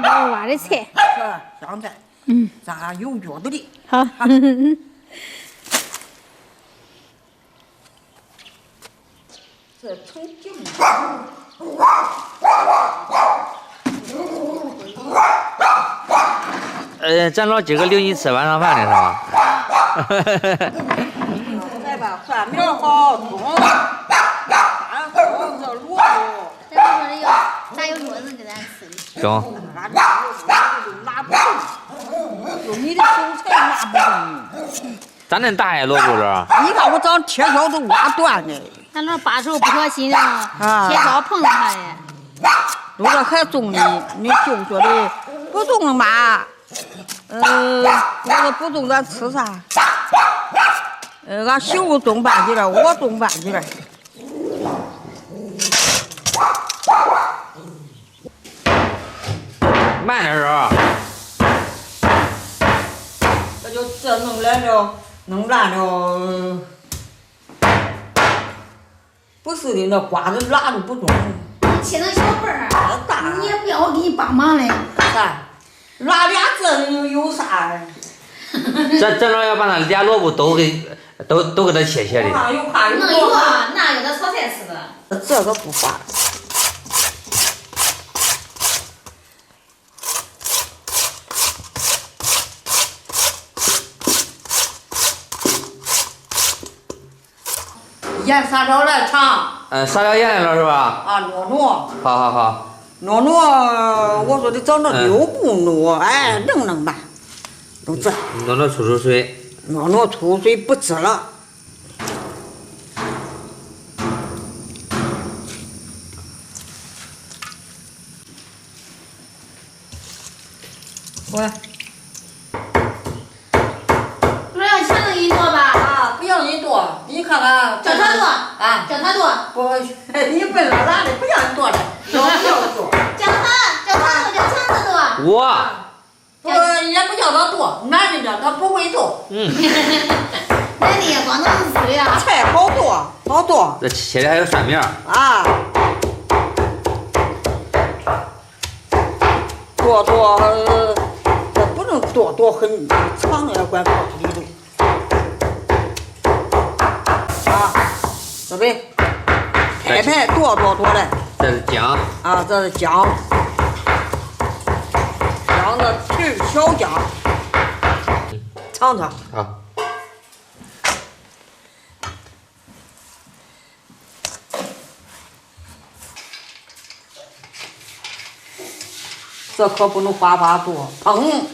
我挖的菜。香菜。嗯。咱有脚的哩。好。这成精了。咱老今个领你吃晚上饭的是吧？来吧，蒜苗好，葱，还好这萝卜。咱不说的要咋有骡子给咱吃的？中。拿不动，就你的手才拿不动。咋恁大呀萝卜了？你看我早切削都挖断的。俺老把手不小心啊，切削碰上它的。如果还种呢，你就说的不种了嘛？我说不种咱吃啥？俺媳妇种半截了，我种半截了。慢点儿。这就这弄来了，弄烂了。不是的，那瓜子拉都不中。你切成小份儿，你也不要我给你帮忙嘞。啥？拉俩这有啥？咱老要把那俩萝卜都给它切切的。能有啊，那有的炒菜吃的。这个不发。盐撒着来尝。撒了盐来了是吧？啊，挪。好。挪，我说的找那溜布挪，哎，弄吧，弄这。挪出水。挪出水不吃了。过来。不要强弄一多吧？啊，不要你多，你看看。叫他多。啊，叫他多。不，你笨了哪里不要你多了，要多。叫他多。我。不，也不叫他多，男人家他不会做。男的也光能吃呀。菜好多。这切的还有蒜苗。啊。多，这不能多很长也管不里头。啊，这边排多的。这是姜。啊，这是姜的皮小姜，尝尝。好。这可不能哗做，砰！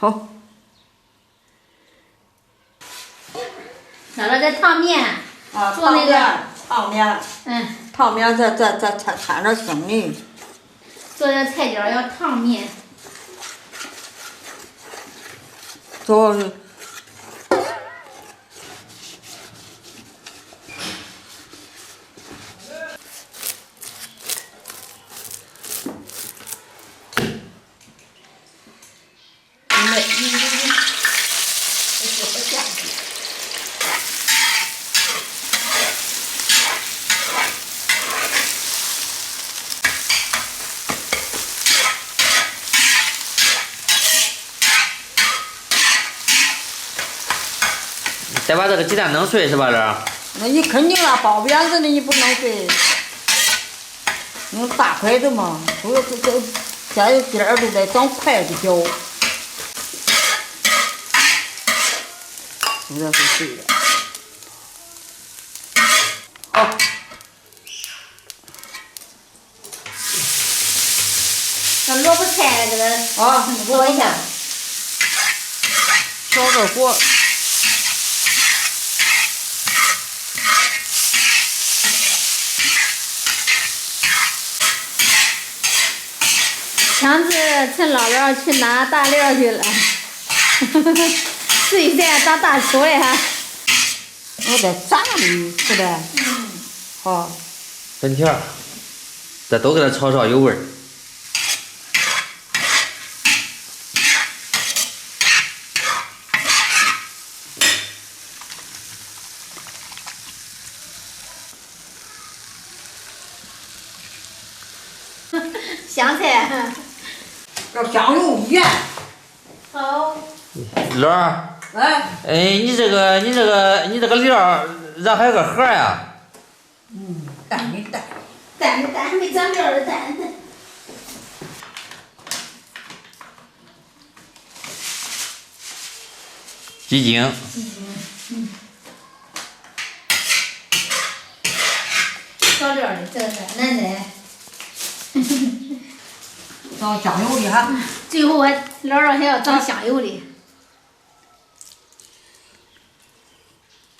好。那了这烫面。啊，做那个烫面。烫面再掺点生的。做这菜椒要烫面。做。再把这个鸡蛋弄碎是吧？这。那你肯定了，包圆子的你不能碎，用大筷子嘛，这加有点儿都得长筷子小，有点是碎的。好。那萝卜菜给它做一下。小个火。强子趁姥姥去拿大料去了，自己在家当大厨嘞哈。我在炸里是的。好。粉条，这都给它炒烧有味儿。香菜。要香油盐。好。乐儿。哎，你这个料，咱还有个盒呀。蛋没蛋。蛋还没长料的蛋。鸡精。调料的，这个奶奶。装香油的哈。最后老二还要装香油的。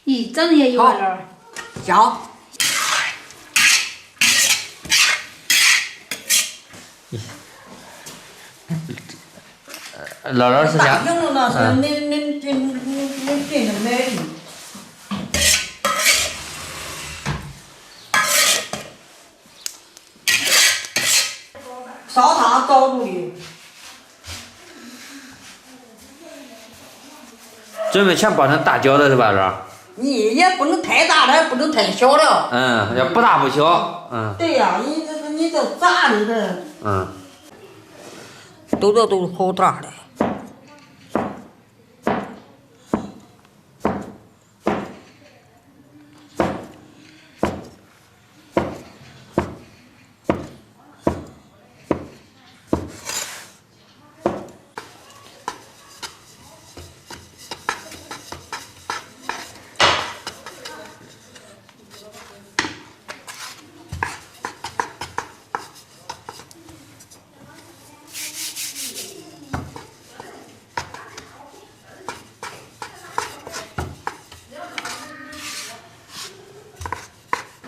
咦，整那些油啊，老二。香。老老是想。大瓶的那是恁进的买的。烧汤烧煮的。准备全包成大饺子是吧，这？你也不能太大了，也不能太小了。要不大不小。对呀，你这炸的这。都是好大的。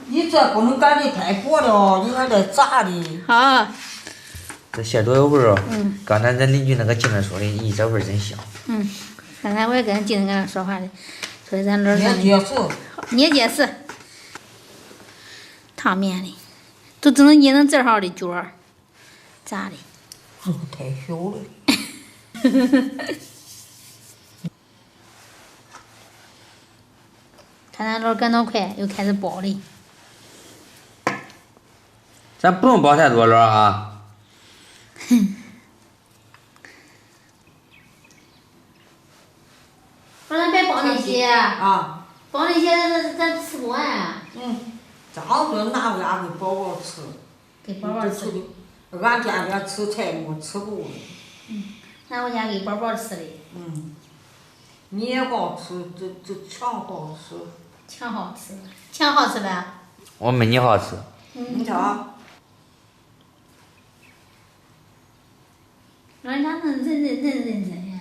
你这不能擀的太薄了，你还得炸的。好。这馅多有味儿啊！刚才咱邻居那个静儿说的，咦，这味儿真香。刚才我也跟静跟他说话的，所以咱老捏结实。捏结实。烫面的，都只能捏成这号的角儿，炸的。太小了。看咱老擀到快，又开始包了。咱不用包太多了啊。不然别包那些。包那些咱吃不完啊。这样子拿回家给宝宝吃。给宝宝吃。俺天天吃菜没吃够了。拿回家给宝宝吃的。你也好吃，这强好吃。强好吃，强好吃呗。我没你好吃。你瞧。俺家能认呀。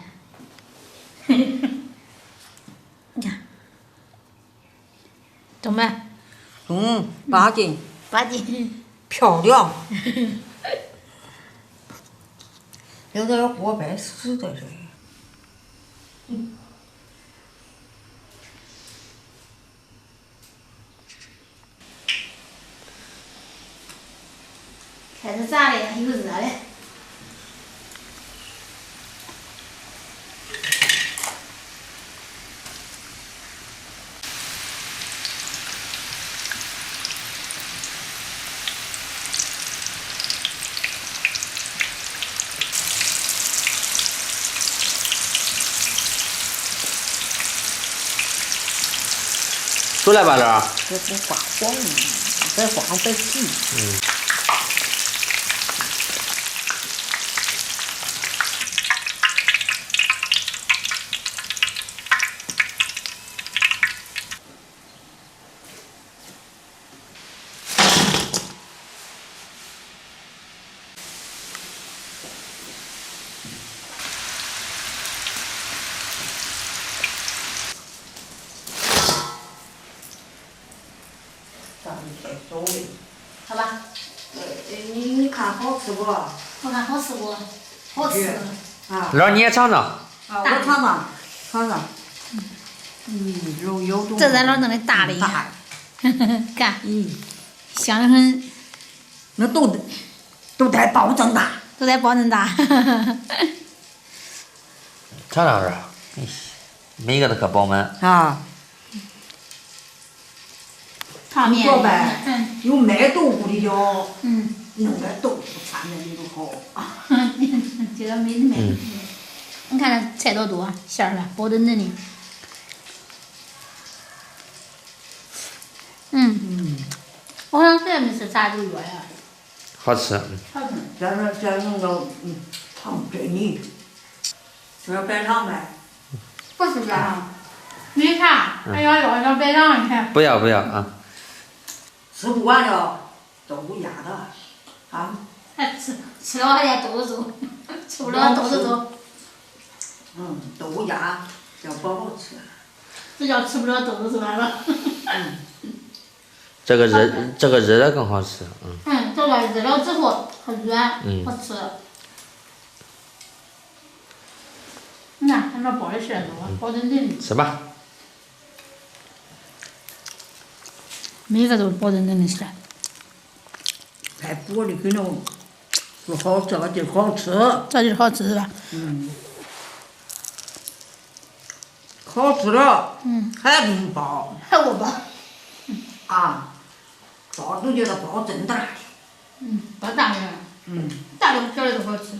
你看。中没8斤。8斤。漂亮。有点锅白丝的这。开始炸了，又热了。出来吧，乐。这不发黄呢，再黄再细。好吧。你看好吃不？我看好吃不？好吃。乐，你也尝尝。我尝尝。有这咱老弄的大的呀。看。香得很。那都带包这么大。都带包这么大。尝尝是。每个都可饱满。烫面。有卖豆腐的叫。弄点豆腐掺在里头好。这个没买。你看这菜多多，馅儿了，薄嫩嫩的。我好像从来没吃炸猪脚呀。好吃。这弄个糖水泥，吃点白糖呗。不吃了，没啥，还要点白糖，你看。不要不要啊！吃不完了，豆腐压的，啊。还吃了还得肚子走，吃不了肚子走。豆腐压叫宝宝吃。这叫吃不了肚子走了。这个热的更好吃，这个热了之后很软，好吃。你看，它那包的馅多，薄嫩嫩的。吃吧。每个都是薄嫩嫩的馅。在锅里给弄，说好这个地儿好吃。这就是好吃是吧？好吃了。还给你包。还我包。包都觉得包真大。包大点儿。大的不小的都好吃。